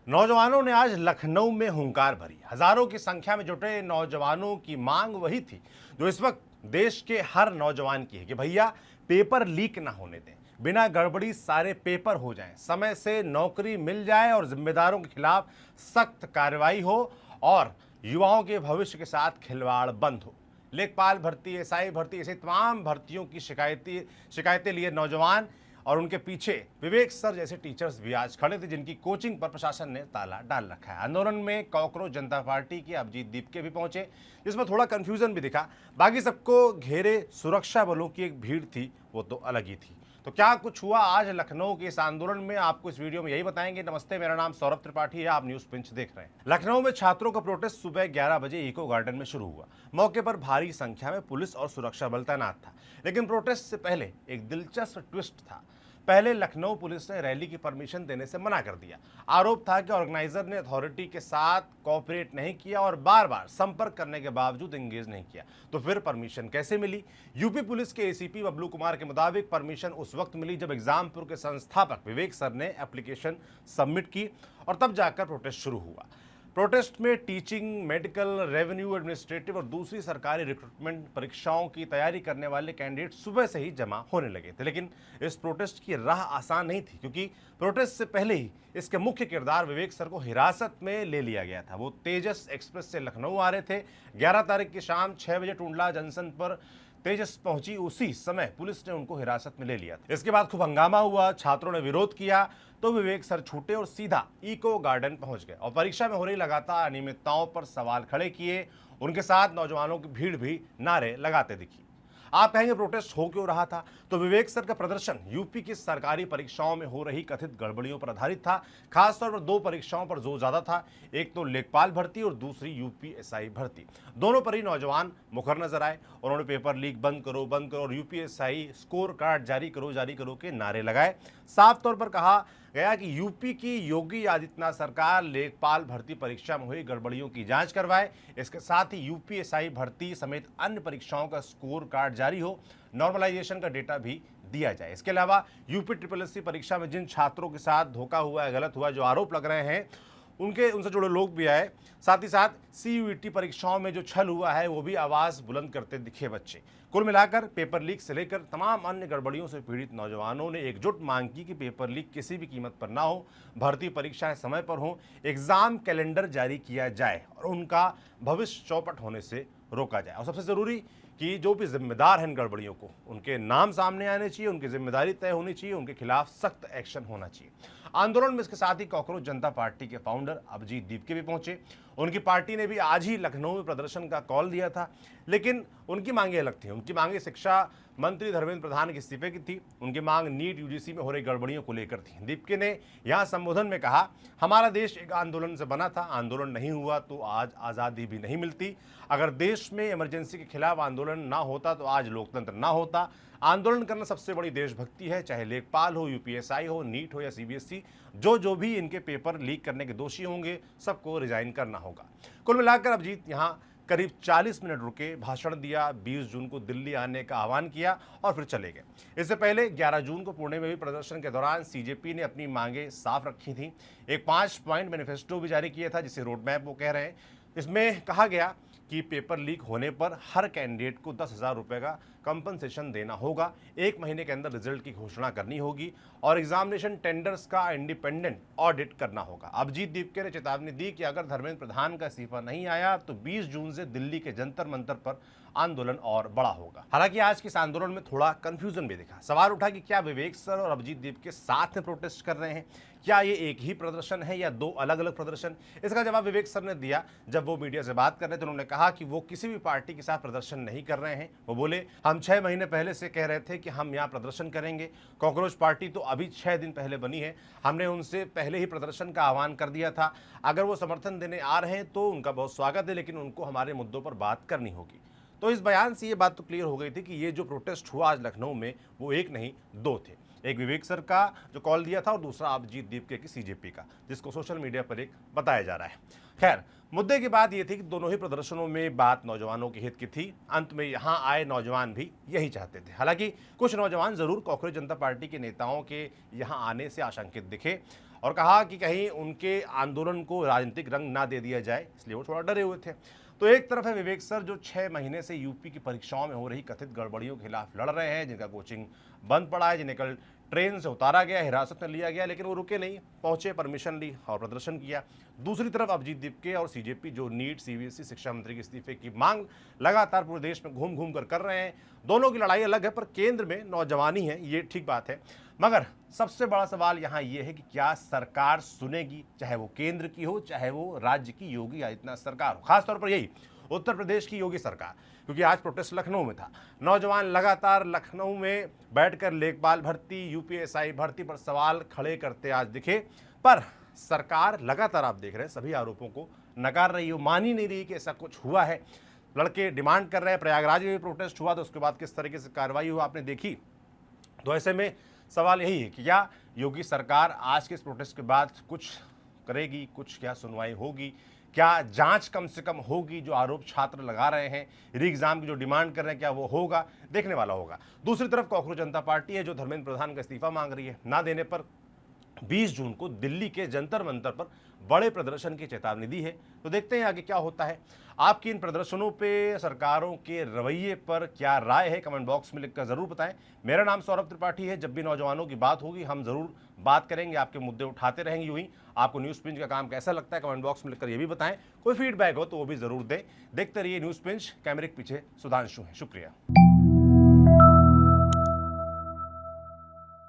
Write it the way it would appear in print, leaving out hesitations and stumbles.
नौजवानों ने आज लखनऊ में हुंकार भरी। हजारों की संख्या में जुटे नौजवानों की मांग वही थी जो इस वक्त देश के हर नौजवान की है कि भैया पेपर लीक ना होने दें, बिना गड़बड़ी सारे पेपर हो जाएं, समय से नौकरी मिल जाए और जिम्मेदारों के खिलाफ सख्त कार्रवाई हो और युवाओं के भविष्य के साथ खिलवाड़ बंद हो। लेखपाल भर्ती, एसआई भर्ती, ऐसे तमाम भर्तियों की शिकायतें लिए नौजवान और उनके पीछे विवेक सर जैसे टीचर्स भी आज खड़े थे, जिनकी कोचिंग पर प्रशासन ने ताला डाल रखा है। आंदोलन में कॉकरोच जनता पार्टी के अभिजीत दीपके भी पहुंचे, जिसमें थोड़ा कंफ्यूजन भी दिखा। बाकी सबको घेरे सुरक्षा बलों की एक भीड़ थी, वो तो अलग ही थी। तो क्या कुछ हुआ आज लखनऊ के इस आंदोलन में, आपको इस वीडियो में यही बताएंगे। नमस्ते, मेरा नाम सौरभ त्रिपाठी है, आप न्यूज पिंच देख रहे हैं। लखनऊ में छात्रों का प्रोटेस्ट सुबह 11 बजे इको गार्डन में शुरू हुआ। मौके पर भारी संख्या में पुलिस और सुरक्षा बल तैनात था, लेकिन प्रोटेस्ट से पहले एक दिलचस्प ट्विस्ट था। पहले लखनऊ पुलिस ने रैली की परमिशन देने से मना कर दिया। आरोप था कि ऑर्गेनाइजर ने अथॉरिटी के साथ कोऑपरेट नहीं किया और बार बार संपर्क करने के बावजूद एंगेज नहीं किया। तो फिर परमिशन कैसे मिली? यूपी पुलिस के एसीपी बबलू कुमार के मुताबिक परमिशन उस वक्त मिली जब एग्जामपुर के संस्थापक विवेक सर ने एप्लीकेशन सबमिट की और तब जाकर प्रोटेस्ट शुरू हुआ। प्रोटेस्ट में टीचिंग, मेडिकल, रेवेन्यू, एडमिनिस्ट्रेटिव और दूसरी सरकारी रिक्रूटमेंट परीक्षाओं की तैयारी करने वाले कैंडिडेट सुबह से ही जमा होने लगे थे। लेकिन इस प्रोटेस्ट की राह आसान नहीं थी, क्योंकि प्रोटेस्ट से पहले ही इसके मुख्य किरदार विवेक सर को हिरासत में ले लिया गया था। वो तेजस एक्सप्रेस से लखनऊ आ रहे थे। 11 तारीख की शाम 6 बजे टुंडला जंक्शन पर तेजस पहुंची, उसी समय पुलिस ने उनको हिरासत में ले लिया था। इसके बाद खूब हंगामा हुआ, छात्रों ने विरोध किया, तो विवेक सर छूटे और सीधा इको गार्डन पहुंच गए और परीक्षा में हो रही लगातार अनियमितताओं पर सवाल खड़े किए। उनके साथ नौजवानों की भीड़ भी नारे लगाते दिखी। आप कहेंगे प्रोटेस्ट हो क्यों रहा था? तो विवेक सर का प्रदर्शन यूपी की सरकारी परीक्षाओं में हो रही कथित गड़बड़ियों पर आधारित था। खासतौर पर दो परीक्षाओं पर जोर ज्यादा था, एक तो लेखपाल भर्ती और दूसरी यूपीएसआई भर्ती। दोनों पर ही नौजवान मुखर नजर आए। उन्होंने पेपर लीक बंद करो बंद करो और यूपीएसआई स्कोर कार्ड जारी करो के नारे लगाए। साफ तौर पर कहा गया कि यूपी की योगी आदित्यनाथ सरकार लेखपाल भर्ती परीक्षा में हुई गड़बड़ियों की जांच करवाए। इसके साथ ही यूपीएसआई भर्ती समेत अन्य परीक्षाओं का स्कोर कार्ड जारी हो, नॉर्मलाइजेशन का डेटा भी दिया जाए। इसके अलावा यूपी ट्रिपल परीक्षा में जिन छात्रों के साथ धोखा हुआ है, गलत हुआ, जो आरोप लग रहे हैं, उनसे जुड़े लोग भी आए। साथ ही साथ सीयूईटी परीक्षाओं में जो छल हुआ है, वो भी आवाज बुलंद करते दिखे बच्चे। कुल मिलाकर पेपर लीक से लेकर तमाम अन्य गड़बड़ियों से पीड़ित नौजवानों ने एकजुट मांग की कि पेपर लीक किसी भी कीमत पर ना हो, भर्ती परीक्षाएं समय पर हो, एग्जाम कैलेंडर जारी किया जाए और उनका भविष्य चौपट होने से रोका जाए। और सबसे जरूरी कि जो भी जिम्मेदार हैं इन गड़बड़ियों को, उनके नाम सामने आने चाहिए, उनकी जिम्मेदारी तय होनी चाहिए, उनके खिलाफ सख्त एक्शन होना चाहिए। आंदोलन में इसके साथ ही कॉकरोच जनता पार्टी के फाउंडर अभिजीत दीपके भी पहुंचे। उनकी पार्टी ने भी आज ही लखनऊ में प्रदर्शन का कॉल दिया था, लेकिन उनकी मांगे अलग थी। उनकी मांगे शिक्षा मंत्री धर्मेंद्र प्रधान के इस्तीफे की थी। उनकी मांग नीट यूजीसी में हो रही गड़बड़ियों को लेकर थी। दीपके ने यहां संबोधन में कहा, हमारा देश एक आंदोलन से बना था, आंदोलन नहीं हुआ तो आज आज़ादी भी नहीं मिलती। अगर देश में इमरजेंसी के खिलाफ आंदोलन ना होता तो आज लोकतंत्र ना होता। आंदोलन करना सबसे बड़ी देशभक्ति है, चाहे लेखपाल हो, यूपीएसआई हो, नीट हो या सीबीएसई। जो भी इनके पेपर लीक करने के दोषी होंगे, सबको रिजाइन करना होगा। कुल मिलाकर अभिजीत यहाँ करीब 40 मिनट रुके, भाषण दिया, 20 जून को दिल्ली आने का आह्वान किया और फिर चले गए। इससे पहले 11 जून को पुणे में भी प्रदर्शन के दौरान सीजेपी ने अपनी मांगे साफ रखी थी। एक 5 पॉइंट मैनिफेस्टो भी जारी किया था, जिसे रोड मैप वो कह रहे हैं। इसमें कहा गया कि पेपर लीक होने पर हर कैंडिडेट को 10,000 रुपये का कंपनसेशन देना होगा, 1 महीने के अंदर रिजल्ट की घोषणा करनी होगी और एग्जामिनेशन टेंडर्स का इंडिपेंडेंट ऑडिट करना होगा। अभिजीत दीपके ने चेतावनी दी कि अगर धर्मेंद्र प्रधान का इस्तीफा नहीं आया तो 20 जून से दिल्ली के जंतर मंतर पर आंदोलन और बड़ा होगा। हालांकि आज के इस आंदोलन में थोड़ा कंफ्यूजन भी दिखा। सवाल उठा कि क्या विवेक सर और अभिजीत दीपके साथ में प्रोटेस्ट कर रहे हैं? क्या ये एक ही प्रदर्शन है या दो अलग अलग प्रदर्शन? इसका जवाब विवेक सर ने दिया। जब वो मीडिया से बात कर रहे थे, उन्होंने कहा कि वो किसी भी पार्टी के साथ प्रदर्शन नहीं कर रहे हैं। वो बोले, हम 6 महीने पहले से कह रहे थे कि हम यहाँ प्रदर्शन करेंगे। कॉकरोच पार्टी तो अभी 6 दिन पहले बनी है, हमने उनसे पहले ही प्रदर्शन का आह्वान कर दिया था। अगर वो समर्थन देने आ रहे हैं तो उनका बहुत स्वागत है, लेकिन उनको हमारे मुद्दों पर बात करनी होगी। तो इस बयान से ये बात तो क्लियर हो गई थी कि ये जो प्रोटेस्ट हुआ आज लखनऊ में, वो एक नहीं दो थे। एक विवेक सर का जो कॉल दिया था और दूसरा अभिजीत दीपके की सीजेपी का, जिसको सोशल मीडिया पर एक बताया जा रहा है। खैर, मुद्दे की बात यह थी कि दोनों ही प्रदर्शनों में बात नौजवानों के हित की थी। अंत में यहां आए नौजवान भी यही चाहते थे। हालांकि कुछ नौजवान जरूर कॉकरोच जनता पार्टी के नेताओं के यहां आने से आशंकित दिखे और कहा कि कहीं उनके आंदोलन को राजनीतिक रंग ना दे दिया जाए, इसलिए वो थोड़ा डरे हुए थे। तो एक तरफ है विवेक सर जो 6 महीने से यूपी की परीक्षाओं में हो रही कथित गड़बड़ियों के खिलाफ लड़ रहे हैं, जिनका कोचिंग बंद पड़ा है, जिन्हें कल ट्रेन से उतारा गया, हिरासत में लिया गया, लेकिन वो रुके नहीं, पहुंचे, परमिशन ली और प्रदर्शन किया। दूसरी तरफ अभिजीत दीपके और सीजेपी जो नीट सीबीएसई शिक्षा मंत्री के इस्तीफे की मांग लगातार पूरे देश में घूम घूम कर रहे हैं। दोनों की लड़ाई अलग है, पर केंद्र में नौजवानी है, ये ठीक बात है। मगर सबसे बड़ा सवाल यहाँ ये है कि क्या सरकार सुनेगी, चाहे वो केंद्र की हो, चाहे वो राज्य की योगी आदित्यनाथ सरकार हो। खासतौर पर यही उत्तर प्रदेश की योगी सरकार, क्योंकि आज प्रोटेस्ट लखनऊ में था। नौजवान लगातार लखनऊ में बैठकर लेखपाल भर्ती, यूपीएसआई भर्ती पर सवाल खड़े करते आज दिखे, पर सरकार लगातार आप देख रहे हैं सभी आरोपों को नकार रही हो, मान ही नहीं रही कि ऐसा कुछ हुआ है। लड़के डिमांड कर रहे हैं, प्रयागराज में भी प्रोटेस्ट हुआ, तो उसके बाद किस तरीके से कार्रवाई हुआ आपने देखी। तो ऐसे में सवाल यही है कि क्या योगी सरकार आज के इस प्रोटेस्ट के बाद कुछ करेगी, कुछ क्या सुनवाई होगी, क्या जांच कम से कम होगी, जो आरोप छात्र लगा रहे हैं, री एग्जाम की जो डिमांड कर रहे हैं, क्या वो होगा, देखने वाला होगा। दूसरी तरफ कॉकरोच जनता पार्टी है जो धर्मेंद्र प्रधान का इस्तीफा मांग रही है। ना देने पर 20 जून को दिल्ली के जंतर मंतर पर बड़े प्रदर्शन की चेतावनी दी है। तो देखते हैं आगे क्या होता है। आपकी इन प्रदर्शनों पे सरकारों के रवैये पर क्या राय है, कमेंट बॉक्स में लिखकर जरूर बताएं। मेरा नाम सौरभ त्रिपाठी है। जब भी नौजवानों की बात होगी हम जरूर बात करेंगे, आपके मुद्दे उठाते रहेंगे। यूं ही आपको न्यूज़ पिंच का काम कैसा लगता है कमेंट बॉक्स में लिखकर ये भी बताएं। कोई फीडबैक हो तो वो भी जरूर दें। देखते रहिए न्यूज़ पिंच। कैमरे के पीछे सुधांशु है। शुक्रिया।